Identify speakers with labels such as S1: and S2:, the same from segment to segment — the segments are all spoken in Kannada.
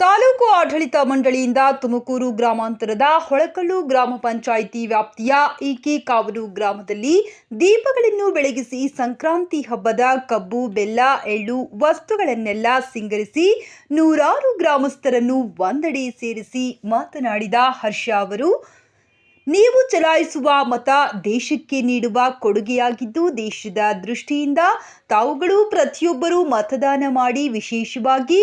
S1: ತಾಲೂಕು ಆಡಳಿತ ಮಂಡಳಿಯಿಂದ ತುಮಕೂರು ಗ್ರಾಮಾಂತರದ ಹೊಳಕಲ್ಲು ಗ್ರಾಮ ಪಂಚಾಯಿತಿ ವ್ಯಾಪ್ತಿಯ ಈಕಿಕಾವಲು ಗ್ರಾಮದಲ್ಲಿ ದೀಪಗಳನ್ನು ಬೆಳಗಿಸಿ ಸಂಕ್ರಾಂತಿ ಹಬ್ಬದ ಕಬ್ಬು, ಬೆಲ್ಲ, ಎಳ್ಳು ವಸ್ತುಗಳನ್ನೆಲ್ಲ ಸಿಂಗರಿಸಿ ನೂರಾರು ಗ್ರಾಮಸ್ಥರನ್ನು ಒಂದೆಡೆ ಸೇರಿಸಿ ಮಾತನಾಡಿದ ಹರ್ಷ ಅವರು, ನೀವು ಚಲಾಯಿಸುವ ಮತ ದೇಶಕ್ಕೆ ನೀಡುವ ಕೊಡುಗೆಯಾಗಿದ್ದು, ದೇಶದ ದೃಷ್ಟಿಯಿಂದ ತಾವುಗಳು ಪ್ರತಿಯೊಬ್ಬರೂ ಮತದಾನ ಮಾಡಿ ವಿಶೇಷವಾಗಿ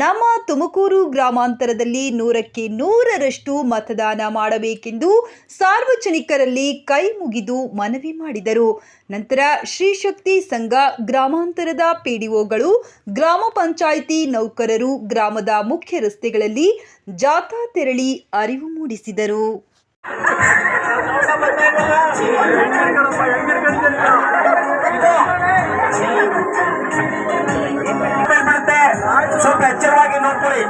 S1: ನಮ್ಮ ತುಮಕೂರು ಗ್ರಾಮಾಂತರದಲ್ಲಿ 100ಕ್ಕೆ 100ರಷ್ಟು ಮತದಾನ ಮಾಡಬೇಕೆಂದು ಸಾರ್ವಜನಿಕರಲ್ಲಿ ಕೈ ಮುಗಿದು ಮನವಿ ಮಾಡಿದರು. ನಂತರ ಶ್ರೀ ಶಕ್ತಿ ಸಂಘ ಗ್ರಾಮಾಂತರದ ಪಿಡಿಒಗಳು, ಗ್ರಾಮ ಪಂಚಾಯಿತಿ ನೌಕರರು ಗ್ರಾಮದ ಮುಖ್ಯ ರಸ್ತೆಗಳಲ್ಲಿ ಜಾಥಾ ತೆರಳಿ ಅರಿವು ಮೂಡಿಸಿದರು.
S2: ಸ್ವಲ್ಪ ಎಚ್ಚರವಾಗಿ ನೋಡ್ಕೊಳ್ಳಿ.